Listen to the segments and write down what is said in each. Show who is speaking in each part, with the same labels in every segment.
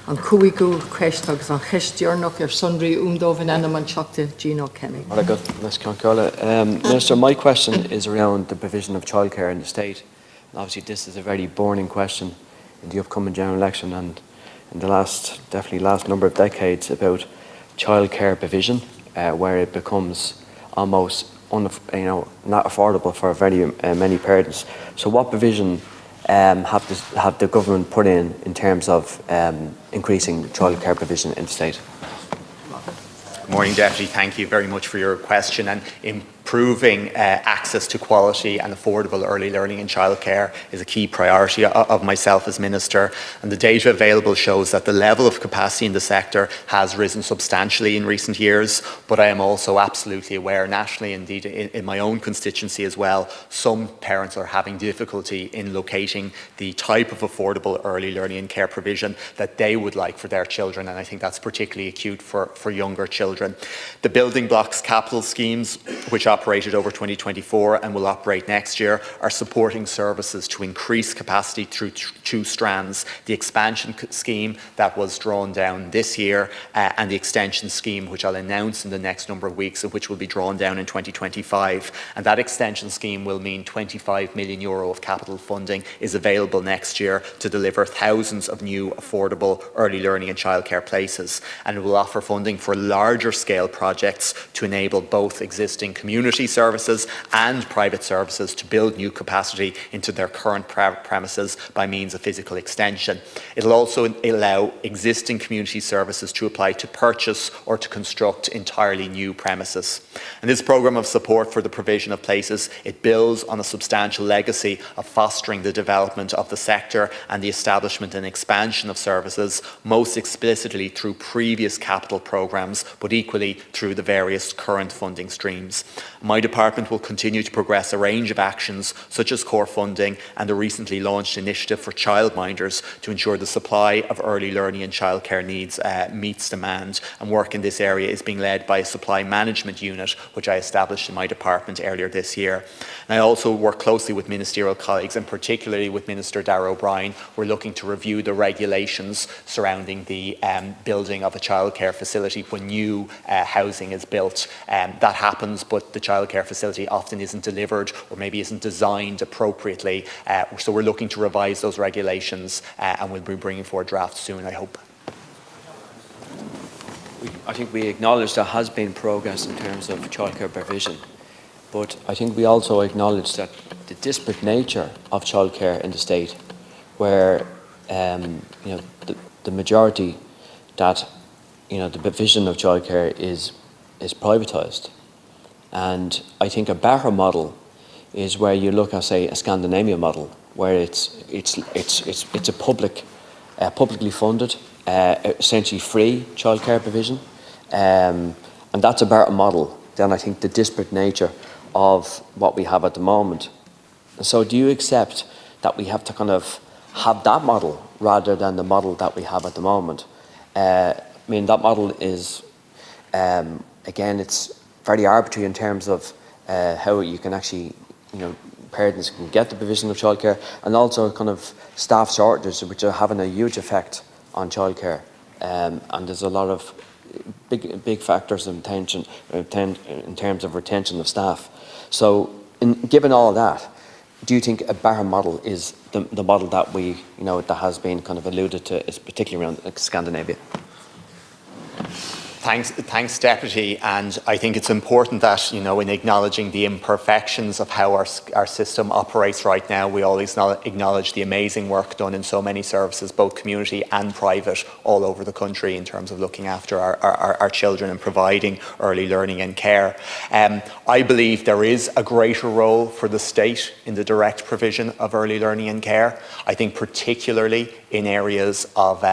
Speaker 1: an cuaigú creistagus an cheistúrnach sundry úmdómh an Gino Kenny.
Speaker 2: Very good. Ms. Concola. Minister, my question is around the provision of childcare in the state. And obviously this is a very burning question in the upcoming general election and in the definitely last number of decades about childcare provision, where it becomes almost not affordable for very many parents. So what provision have the government put in terms of increasing childcare provision in the state?
Speaker 3: Good morning, Deputy. Thank you very much for your question. And improving access to quality and affordable early learning and childcare is a key priority of myself as Minister. And the data available shows that the level of capacity in the sector has risen substantially in recent years. But I am also absolutely aware nationally, indeed in my own constituency as well, some parents are having difficulty in locating the type of affordable early learning and care provision that they would like for their children. And I think that's particularly acute for younger children. The building blocks capital schemes, which operated over 2024 and will operate next year, are supporting services to increase capacity through two strands: the expansion scheme that was drawn down this year and the extension scheme, which I'll announce in the next number of weeks, which will be drawn down in 2025. And that extension scheme will mean €25 million of capital funding is available next year to deliver thousands of new affordable early learning and childcare places. And it will offer funding for larger scale projects to enable both existing community services and private services to build new capacity into their current premises by means of physical extension. It will also allow existing community services to apply to purchase or to construct entirely new premises. And this programme of support for the provision of places, it builds on a substantial legacy of fostering the development of the sector and the establishment and expansion of services, most explicitly through previous capital programmes, but equally through the various current funding streams. My department will continue to progress a range of actions such as core funding and the recently launched initiative for childminders to ensure the supply of early learning and childcare needs meets demand. And work in this area is being led by a supply management unit which I established in my department earlier this year. And I also work closely with ministerial colleagues, and particularly with Minister Darragh O'Brien. We're looking to review the regulations surrounding the building of a childcare facility when new housing is built. That happens, but the childcare facility often isn't delivered or maybe isn't designed appropriately. So we're looking to revise those regulations and we'll be bringing forward drafts soon, I hope.
Speaker 2: I think we acknowledge there has been progress in terms of childcare provision, but I think we also acknowledge that the disparate nature of childcare in the state, where the majority that the provision of childcare is privatised, and I think a better model is where you look at, say, a Scandinavian model, where it's a publicly funded, essentially free childcare provision, and that's a better model than I think the disparate nature of what we have at the moment. So do you accept that we have to kind of have that model rather than the model that we have at the moment? I mean, that model is, again, it's very arbitrary in terms of how you can actually, parents can get the provision of childcare, and also kind of staff shortages, which are having a huge effect on childcare. And there's a lot of big factors in terms of retention of staff. So, given all of that, do you think a better model is the model that that has been kind of alluded to, is particularly around Scandinavia?
Speaker 3: Thanks, Deputy. And I think it's important that, in acknowledging the imperfections of how our system operates right now, we always acknowledge the amazing work done in so many services, both community and private, all over the country in terms of looking after our children and providing early learning and care. I believe there is a greater role for the state in the direct provision of early learning and care. I think particularly in areas of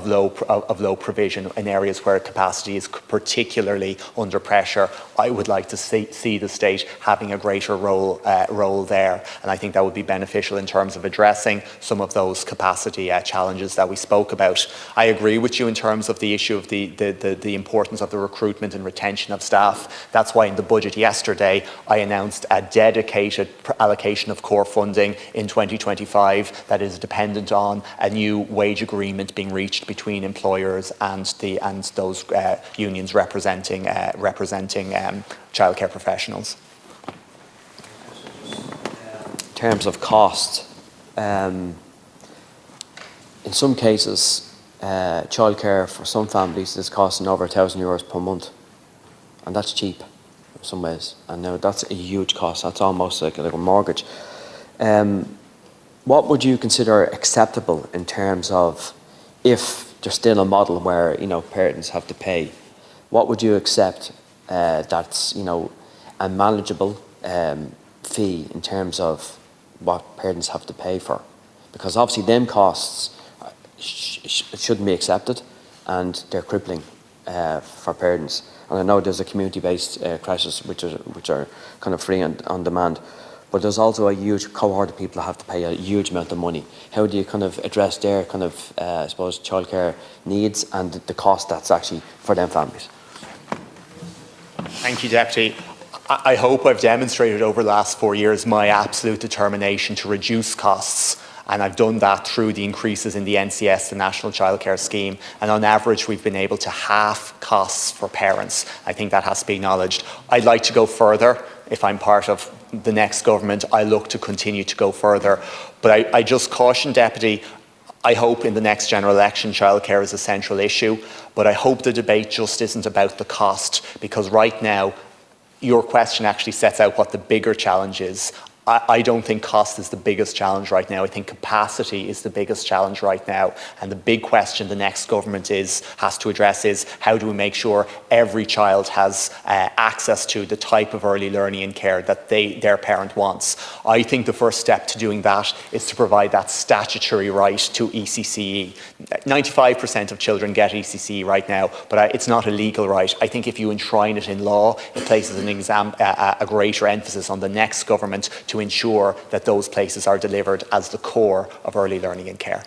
Speaker 3: low provision, in areas areas where capacity is particularly under pressure, I would like to see the state having a greater role there. And I think that would be beneficial in terms of addressing some of those capacity challenges that we spoke about. I agree with you in terms of the issue of the importance of the recruitment and retention of staff. That's why in the budget yesterday I announced a dedicated allocation of core funding in 2025 that is dependent on a new wage agreement being reached between employers and those unions representing childcare professionals.
Speaker 2: In terms of cost, in some cases, childcare for some families is costing over €1,000 per month, and that's cheap in some ways. And now that's a huge cost. That's almost like a mortgage. What would you consider acceptable in terms of, if there's still a model where parents have to pay, what would you accept that's a manageable fee in terms of what parents have to pay for? Because obviously them costs shouldn't be accepted, and they're crippling for parents. And I know there's a community-based creches which are kind of free and on demand, but there's also a huge cohort of people that have to pay a huge amount of money. How do you kind of address their kind of, I suppose, childcare needs and the cost that's actually for them families?
Speaker 3: Thank you, Deputy. I hope I've demonstrated over the last 4 years my absolute determination to reduce costs, and I've done that through the increases in the NCS, the National Childcare Scheme, and on average we've been able to halve costs for parents. I think that has to be acknowledged. I'd like to go further. If I'm part of the next government, I look to continue to go further. But I just caution, Deputy, I hope in the next general election childcare is a central issue, but I hope the debate just isn't about the cost, because right now your question actually sets out what the bigger challenge is. I don't think cost is the biggest challenge right now. I think capacity is the biggest challenge right now. And the big question the next government has to address is, how do we make sure every child has access to the type of early learning and care that their parent wants? I think the first step to doing that is to provide that statutory right to ECCE. 95% of children get ECCE right now, but it's not a legal right. I think if you enshrine it in law, it places a greater emphasis on the next government to ensure that those places are delivered as the core of early learning and care.